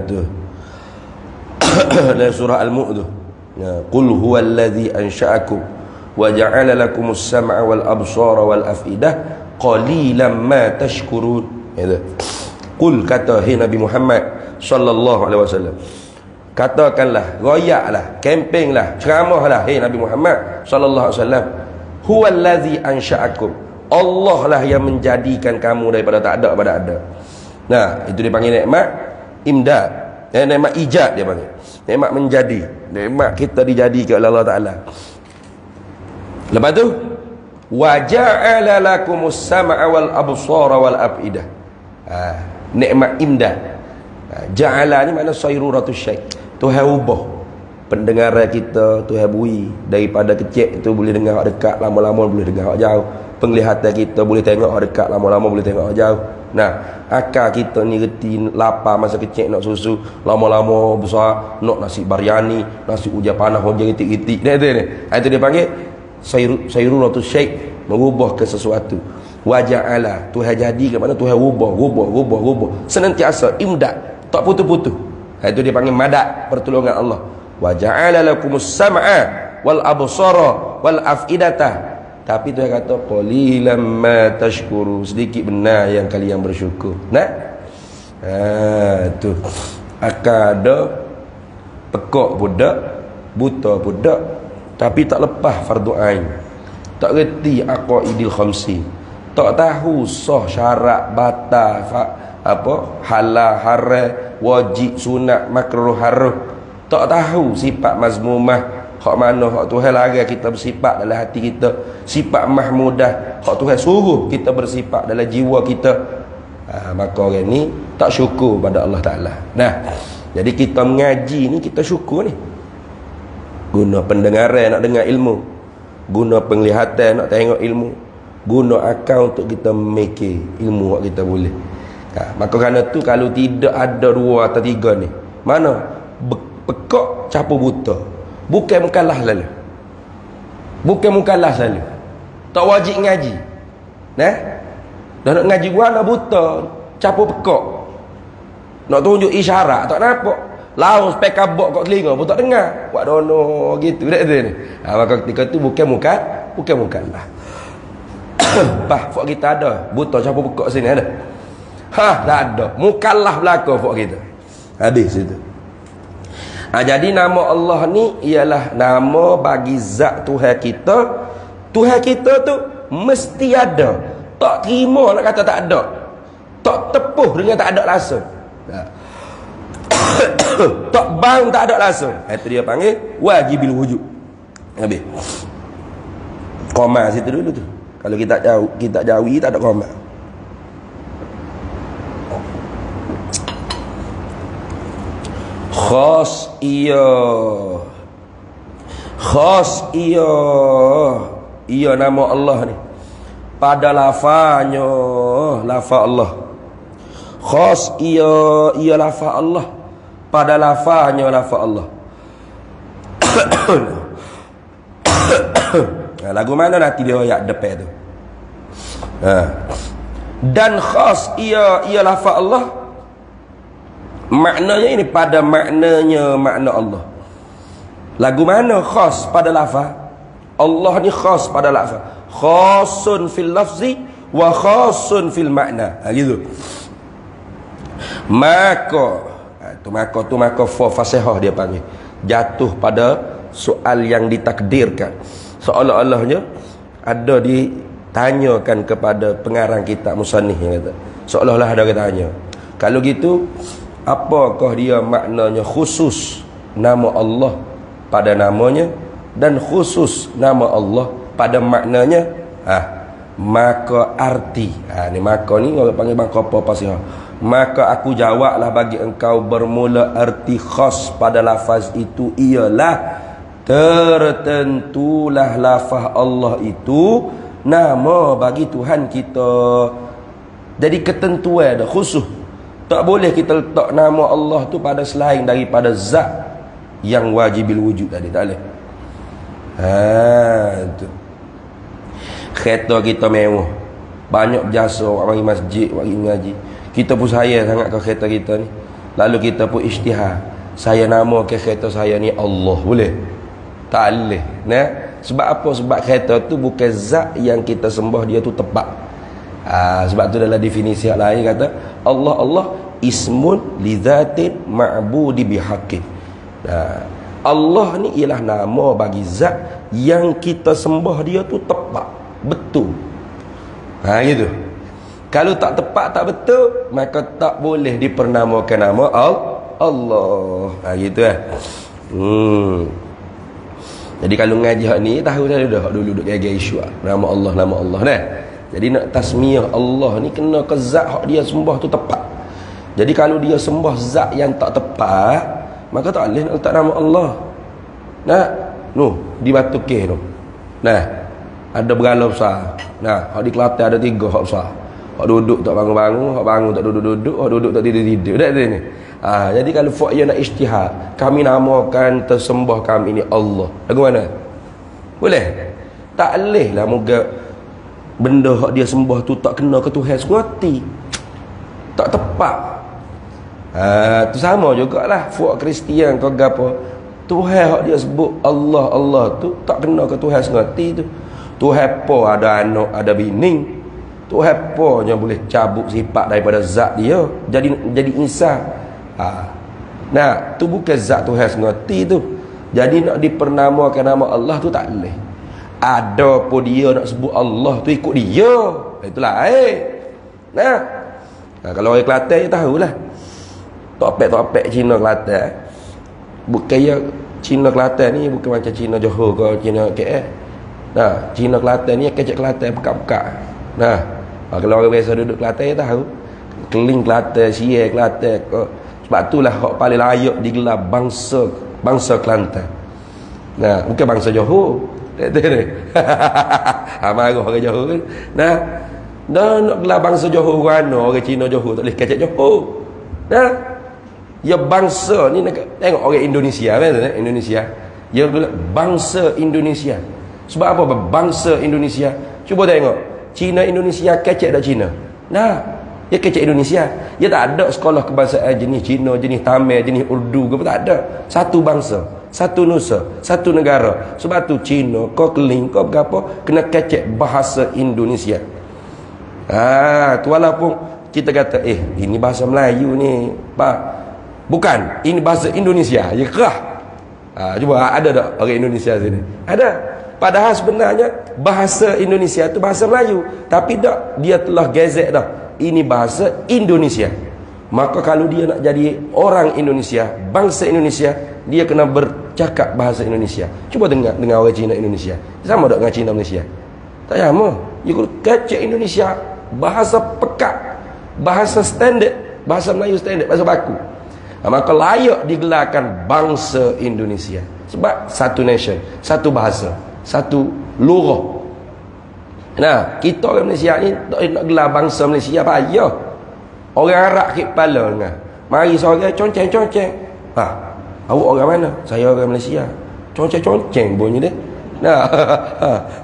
Tu. Dalam surah Al-Mulk tu. Qul huwallazi ansha'akum wa ja'ala lakumus sam'a wal absara wal afidah qalilan ma tashkurun. Itu. Qul, kata hai Nabi Muhammad sallallahu alaihi wasallam, katakanlah, royaklah, kempinglah, ceramahlah hai Nabi Muhammad sallallahu alaihi wasallam, huwallazi ansha'akum, Allah lah yang menjadikan kamu daripada tak ada kepada ada. Itu dipanggil nikmat imdad, nikmat ijad dia panggil. Nikmat menjadi, nikmat kita dijadikan oleh Allah Ta'ala. Lepas tu wa ja'ala lakumus sam'a wal absara wal afidah. Nikmat imdad. Ja'ala ni makna sayruratus syai'. Tuhan ubah pendengaran kita, Tuhan bui daripada kecil tu boleh dengar hak dekat, lama-lama boleh dengar hak jauh. Penglihatan kita boleh tengok hak dekat, lama-lama boleh tengok hak jauh. Akal kita ni reti lapar masa kecil nak susu, lama-lama besar nak nasi biryani, nasi ujar panah, hujan itik-itik. Itu dia panggil sayruratus syai', mengubah ke sesuatu. Waja'ala, Tuhan jadi ke mana Tuhan ubah senantiasa imdad, tak putus-putus. Itu dia panggil madad, pertolongan Allah. Waja'ala lakumus sam'a wal absara wal afidata. Tapi Tuhan kata qalilan ma tashkuru, sedikit benar yang kalian bersyukur. Tu akan ada pekak budak, buta budak, tapi tak lepas fardu ain, tak reti aqaidil khamsi, tak tahu sah syarat batal halal haram, wajib sunat makruh haram, tak tahu sifat mazmumah, hak mana hak Tuhan larang kita bersifat dalam hati kita, sifat mahmudah hak Tuhan suruh kita bersifat dalam jiwa kita. Maka orang ni tak syukur pada Allah Ta'ala. Jadi kita mengaji ni, kita syukur ni. Guna pendengaran nak dengar ilmu, guna penglihatan nak tengok ilmu, guna akal untuk kita memikir ilmu yang kita boleh. Maka kerana tu, kalau tidak ada 2 atau 3 ni, mana pekak capu buta, bukan mukallaf lalu, bukan mukallaf lalu, tak wajib ngaji. Nah, dah nak ngaji gua nak buta, capu pekak, nak tunjuk isyarat tak nampak, laung spek kabok kat telinga pun tak dengar, buat dono gitu dak ni. Maka ketika tu bukan mukallaf. Bah, fak kita ada buta capu pekak sini ada. Tak ada. Mukallaf belaka fak kita. Habis itu. Jadi nama Allah ni ialah nama bagi zat Tuhan kita. Tuhan kita tu mesti ada. Tak terima nak kata tak ada. Tak tepuh dengan tak ada langsung. Tak bang tak ada langsung. Itu dia panggil wajibil wujud. Habis. Koma situ dulu tu. Kalau kita jawi tak ada koma. Khas iya nama Allah ni pada lafaznya, lafaz Allah. Khas iya lafaz Allah pada lafaznya, lafaz Allah. Lagu mana nanti dia ayat depan tu. Dan khas iya lafaz Allah, maknanya ini pada maknanya, makna Allah. Lagu mana khas pada lafaz? Allah ni khas pada lafaz. Khasun fil lafzi wa khasun fil makna. Gitu. Maka fasihah dia panggil. Jatuh pada soal yang ditakdirkan. Seolah-olahnya ada ditanyakan kepada pengarang kitab musannif yang kata. Seolah-olah ada yang tanya. Kalau gitu, apakah dia maknanya khusus nama Allah pada namanya dan khusus nama Allah pada maknanya? Maka arti, ni maka ni orang panggil maka apa pasal. Maka aku jawablah bagi engkau, bermula arti khas pada lafaz itu ialah tertentulah lafaz Allah itu nama bagi Tuhan kita. Jadi ketentuan dah khusus. Tak boleh kita letak nama Allah tu pada selain daripada zat yang wajibil wujud tadi, tak boleh. Tu. Kereta kita mewah, banyak jasa orang pergi masjid, orang pergi ngaji. Kita pun sayang sangat ke kereta kita ni. Lalu kita pun isytihar, saya nama ke kereta saya ni Allah, boleh? Tak boleh. Nah, sebab apa? Sebab kereta tu bukan zat yang kita sembah dia tu tepat. Sebab tu dalam definisi yang lain kata Allah ismun li dzatin ma'budi bihaqqin. Allah ni ialah nama bagi zat yang kita sembah dia tu tepat, betul. Gitu. Kalau tak tepat, tak betul, maka tak boleh dipernamakan nama Allah. Gitu . Jadi kalau ngaji hak ni, tahu dah dulu duk gaya isu nama Allah nah. Jadi nak tasmiyah Allah ni kena ke zat hak dia sembah tu tepat. Jadi kalau dia sembah zat yang tak tepat, maka tak boleh nak letak nama Allah. Nah, di Batu Keh tu. Nah, ada berala besar. Nah, hak di Kelantan ada 3 hak besar. Hak duduk tak bangun-bangun, hak bangun tak duduk-duduk, hak duduk tak tidur-tidur. Tak ada ni. Jadi kalau fak ia nak isytihar, kami namakan tersembah kami ni Allah. Lagu mana? Boleh? Tak boleh lah moga benda hak dia sembah tu tak kena ke Tuhan sengerti. Tak tepat. Tu sama jugalah fak Kristian ke gapo. Tuhan hak dia sebut Allah tu tak kena ke Tuhan sengerti tu. Tuhan apa ada anak, ada bini. Tuhan apa yang boleh cabut sifat daripada zat dia jadi insan. Nah, tu bukan zat Tuhan sengerti tu. Jadi nak dipernamakan nama Allah tu tak boleh. Ada pun dia nak sebut Allah tu ikut dia. Itulah Nah, kalau orang Kelantan dia tahulah. Topek Cina Kelantan. Bukan ya Cina Kelantan ni bukan macam Cina Johor ke Cina KL. Nah, Cina Kelantan ni kecek Kelantan pekat-pekat. Nah, kalau orang biasa duduk Kelantan dia tahu. Keling Kelantan, Siai Kelantan, Sebab itulah hak paling layak digelar bangsa Kelantan. Nah, bukan bangsa Johor. Marah orang Johor kan. Nah, nak gelar bangsa Johor mana? Orang Cina Johor tak boleh kacak Johor. Nah, ya bangsa ni tengok orang Indonesia kan, Indonesia. Ya bangsa Indonesia. Sebab apa bangsa Indonesia? Cuba tengok. Cina Indonesia kacak tak Cina? Nah, ya kecek Indonesia. Ya tak ada sekolah kebangsaan jenis Cina, jenis Tamil, jenis Urdu ke, tak ada. Satu bangsa, satu nusa, satu negara. Sebab tu Cina, kau keling, kau berapa kena kecek bahasa Indonesia. Tu walaupun kita kata ini bahasa Melayu ni, Pak. Bukan, ini bahasa Indonesia. Ya kerah. Cuba ada tak orang Indonesia sini? Ada. Padahal sebenarnya bahasa Indonesia tu bahasa Melayu, tapi tak, dia telah gezek dah. Ini bahasa Indonesia. Maka kalau dia nak jadi orang Indonesia, bangsa Indonesia, dia kena bercakap bahasa Indonesia. Cuba dengar orang Cina Indonesia. Sama tak dengan Cina Malaysia? Tak sama. Dia kecek Indonesia, bahasa pekat, bahasa standard, bahasa Melayu standard, bahasa baku. Maka layak digelarkan bangsa Indonesia. Sebab satu nation, satu bahasa, satu lurah. Nah, kita orang Malaysia ni tak nak gelar bangsa Malaysia payah. Orang Arab kip kepala dengar. Mari sore conceng-conceng. Awak orang mana? Saya orang Malaysia. Conceng-conceng bunyi dia. Nah,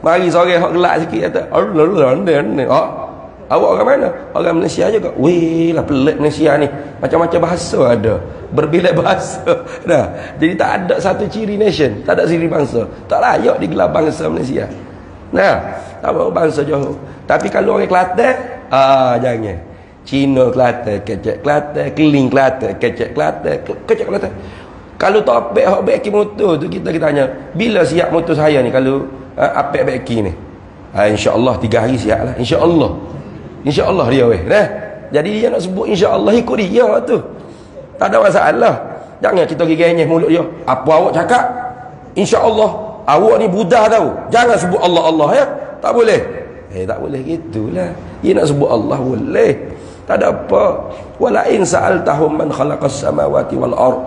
mari sore hok gelak sikit kata. Awak orang mana? Orang Malaysia juga. Weh lah pelik Malaysia ni. Macam-macam bahasa ada. Berbilik bahasa. Nah, jadi tak ada satu ciri nation, tak ada ciri bangsa. Tak layak digelar bangsa Malaysia. Nah, tak mau bangsa Johor. Tapi kalau orang Kelantan, jangan. Cina Kelantan, kecek Kelantan, Keling Kelantan, kecek Kelantan, kecek Kelantan. Kalau topik hak beki motor tu kita tanya, bila siap motor saya ni kalau apek beki ni? Insya-Allah 3 hari siap lah. Insya-Allah. Insya-Allah dia weh. Nah, jadi dia nak sebut insya-Allah ikut dia tu. Tak ada masalah. Jangan kita gigih mulut dia. Apa awak cakap? Insya-Allah. Awak ni budak tahu. Jangan sebut Allah ya. Tak boleh. Tak boleh gitulah. Dia nak sebut Allah boleh. Tak ada apa. Wala in sa'altahum man khalaqas samawati wal ard.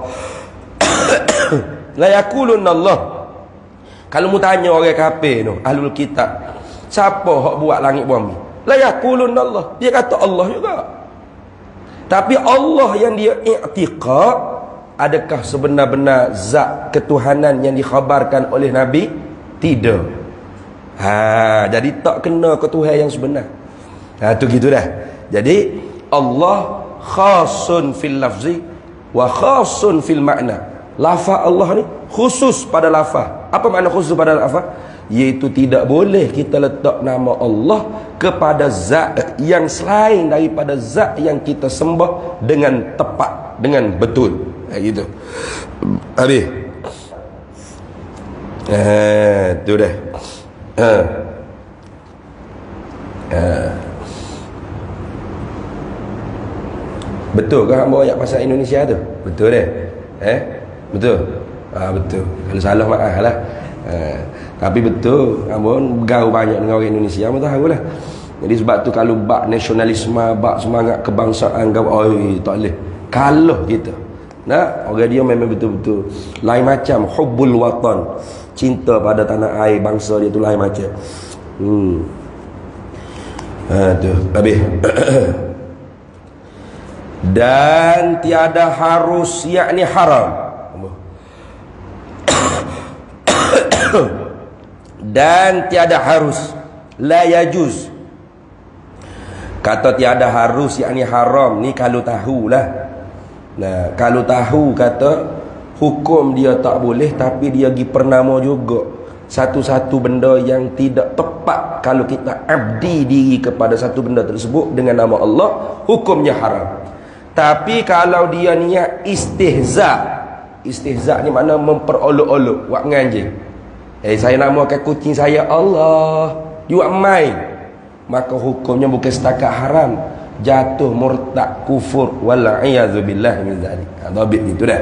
La yaqulunna Allah. Kalau mu tanya orang kafir tu, ahlul kitab, siapa hak buat langit bumi? La yaqulunna Allah. Dia kata Allah juga. Tapi Allah yang dia i'tiqad, adakah sebenar-benar zat ketuhanan yang dikhabarkan oleh Nabi? Tidak. Jadi tak kena ketuhanan yang sebenar. Tu gitu dah. Jadi Allah khasun fil lafzi wa khasun fil makna. Lafaz Allah ni khusus pada lafaz. Apa makna khusus pada lafaz? Iaitu tidak boleh kita letak nama Allah kepada zat yang selain daripada zat yang kita sembah dengan tepat, dengan betul. Gitu. Habis. Tu dah. Betul ke hamba ayat pasal Indonesia tu? Betul dah. Betul. Betul. Kalau salah maaf lah. Tapi betul, hamba bergaul banyak dengan orang Indonesia, hamba tahulah. Jadi sebab tu kalau bab nasionalisme, bab semangat kebangsaan, tak boleh kalah kita. Nah, orang dia memang betul-betul lain macam hubbul watan, cinta pada tanah air bangsa dia tu lain macam. Tu habis. Dan tiada harus, yakni haram. Dan tiada harus, la yajuz. Kata tiada harus, yakni haram ni kalau tahulah. Nah, kalau tahu kata hukum dia tak boleh, tapi dia pergi pernama juga. Satu-satu benda yang tidak tepat kalau kita abdi diri kepada satu benda tersebut dengan nama Allah, hukumnya haram. Tapi kalau dia niat istihza, istihza ni makna memperolok-olok, buat menganjing. Saya namakan kucing saya Allah, dia buat main, maka hukumnya bukan setakat haram, jatuh murtad kufur wal-iyadzu billah min zalik. Dhabit itu dah.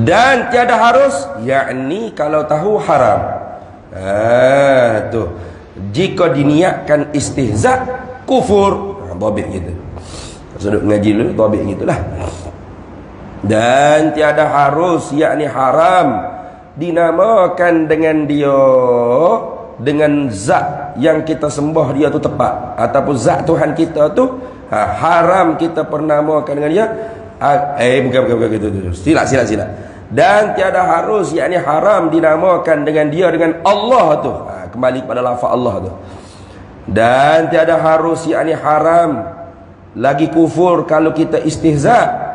Dan tiada harus, yakni kalau tahu haram. Tu jika diniatkan istihza kufur. Dhabit gitu. Sudut ngaji dulu tobik gitulah. Dan tiada harus, yakni haram, dinamakan dengan dia, dengan zat yang kita sembah dia tu tepat, ataupun zat Tuhan kita tu haram kita pernamakan dengan dia. Bukan gitu. Silap. Dan tiada harus, yakni haram, dinamakan dengan dia, dengan Allah tu. Kembali pada lafaz Allah tu. Dan tiada harus, yakni haram, lagi kufur kalau kita istihza.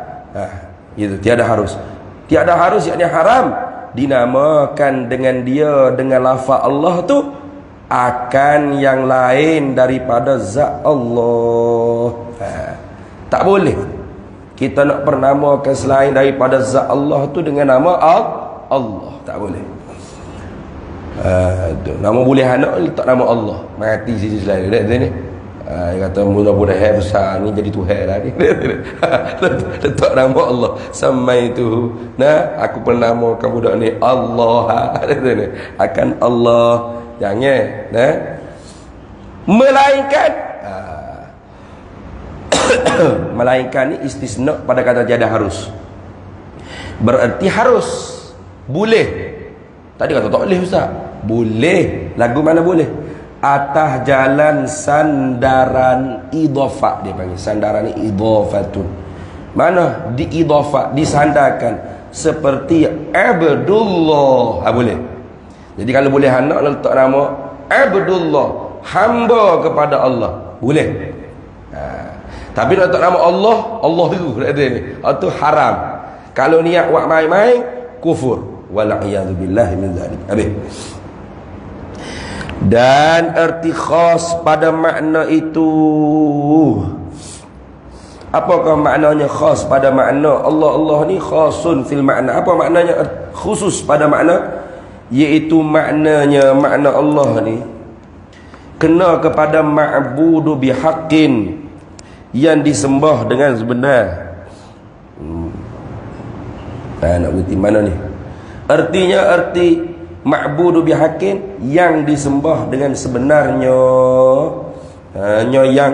Gitu, tiada harus, yakni haram, dinamakan dengan dia, dengan lafaz Allah tu, akan yang lain daripada zat Allah. Tak boleh kita nak pernamakan selain daripada zat Allah tu dengan nama Allah. Tak boleh. Nama boleh anak letak nama Allah, mati sisi selain dia ni. Dia kata mudah-mudahan besar ni jadi Tuhan lah ni. Letak nama Allah, samai tu, aku pernamakan budak ni Allah. Akan Allah, jangan melainkan ni istisna pada kata tiada harus. Berarti harus, boleh. Tadi kata tak boleh ustaz. Boleh. Lagu mana boleh? Atas jalan sandaran idhafah, dia panggil sandaran idhafatun. Mana diidhafah, disandarkan, seperti Abdullah. Boleh. Jadi kalau boleh anak letak nama Abdullah, hamba kepada Allah, boleh. Tapi nak letak nama Allah tu itu haram. Kalau niat buat main-main, kufur. Wal'iyadu billahi min zalik. Habis. Dan erti khas pada makna itu, apakah maknanya khas pada makna? Allah ni khasun fil makna. Apa maknanya khusus pada makna? Iaitu maknanya, makna Allah ni kena kepada ma'budu bihaqqin, yang disembah dengan sebenar. Nak berarti mana ni? Artinya arti ma'budu bihaqqin, yang disembah dengan sebenarnya. Yang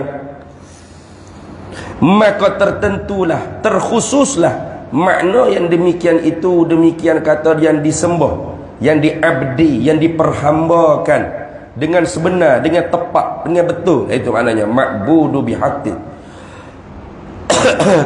maka tertentulah, terkhususlah makna yang demikian itu, demikian kata yang disembah, yang diabdi, yang diperhambakan dengan sebenar, dengan tepat, dengan betul. Itu maknanya ma'budu bihaqqin.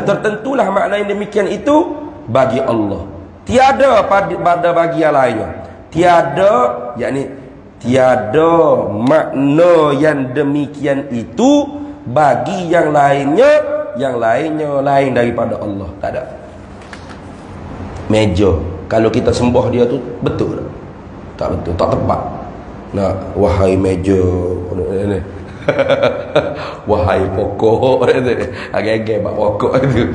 Tertentulah makna yang demikian itu bagi Allah, tiada pada bagi yang lainnya. Tiada, yakni tiada makna yang demikian itu bagi yang lainnya. Yang lainnya lain daripada Allah, tak ada. Meja, kalau kita sembah dia tu betul tak? Betul, tak tepat. Wahai meja, wahai pokok, agak-agak bab pokok tu.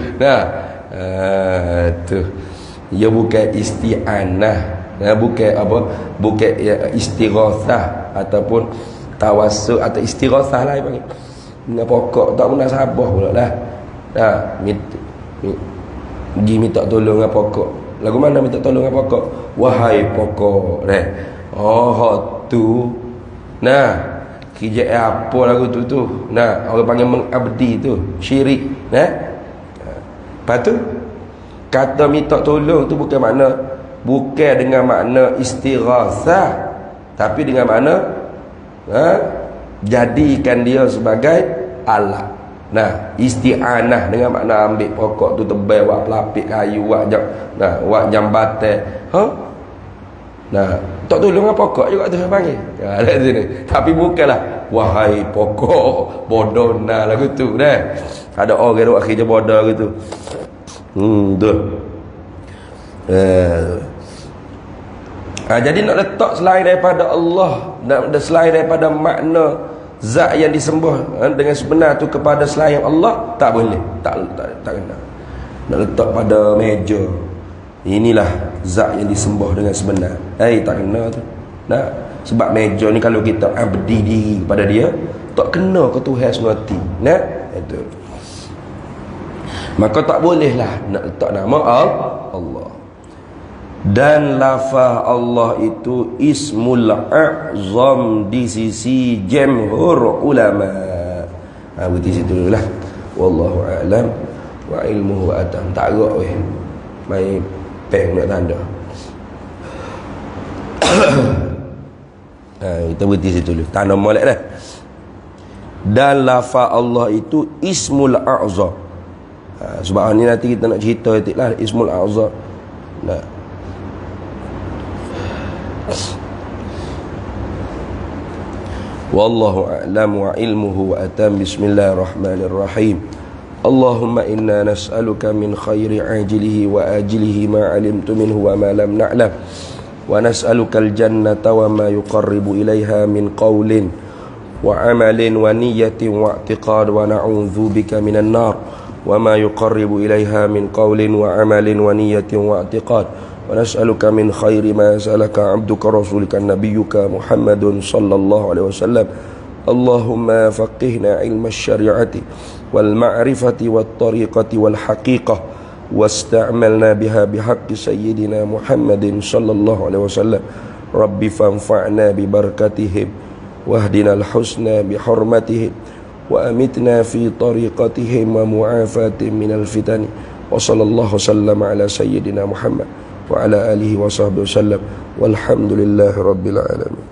Tu ia bukan isti'anah, bukan apa, bukan istighatsah ataupun tawassul atau istighatsah lah panggil. Dengan pokok tak munasabah pula lah. Pergi minta tolong dengan pokok. Lagu mana minta tolong dengan pokok? Wahai pokok. Tu. Kijak apa lagu tu? Orang panggil mengabdi tu, syirik. Lepas tu kata minta tolong tu bukan makna, bukan dengan makna istighatsah, tapi dengan makna jadikan dia sebagai alat. Isti'anah dengan makna ambil pokok tu tebal, buat pelapik kayu, buat jambatan. Tak tolong dengan pokok juga tu panggil. Tapi bukanlah wahai pokok bodoh lagu tu dah. Ada orang duk akhirnya bodoh gitu. Tu. Jadi nak letak selain daripada Allah, nak selain daripada makna zat yang disembah dengan sebenar tu kepada selain Allah, tak boleh. Tak kena. Nak letak pada meja, inilah zat yang disembah dengan sebenar. Tak kena tu. Sebab meja ni kalau kita abdi diri kepada dia, tak kena ke Tuhan semati. Itu. Maka tak bolehlah nak letak nama Allah. Dan lafaz Allah itu ismul a'zam di sisi jamhur ulama. Berarti situ dululah. wallahu a'lam wa ilmuhu atam. Tak gerak weh mai peng nak tanda. Kita berhenti situ dulu. Tanda molek dah. Dan lafaz Allah itu ismul a'za. Sebab ni nanti kita nak cerita lah ismul a'za. Nah. Wallahu a'lam wa ilmuhu atam. Bismillahirrahmanirrahim. Allahumma inna nas'aluka min khairi ajilihi wa ajilihi ma 'alimtu minhu wa ma lam na'lam. Wa nas'aluka al-jannata wa ma yuqarribu ilaiha min qawlin wa amalin wa niyatin wa i'tiqad wa na'udzu bika minan nar wa ma yuqarribu ilaiha min qawlin wa amalin wa niyatin wa i'tiqad wa nas'aluka min khairi ma salaka 'abduka rasulika nabiyyuka Muhammadun sallallahu alaihi wasallam. Allahumma faqihna 'ilma asy-syari'ati wal ma'rifati wat tariqati wal haqiqah واستعملنا بها بحق سيدنا محمد صلى الله عليه وسلم. رب فانفعنا ببركتهم واهدنا الحسنى بحرمتهم وأمتنا في طريقتهم ومعافاة من الفتن. وصلى الله وسلم على سيدنا محمد وعلى آله وصحبه وسلم والحمد لله رب العالمين.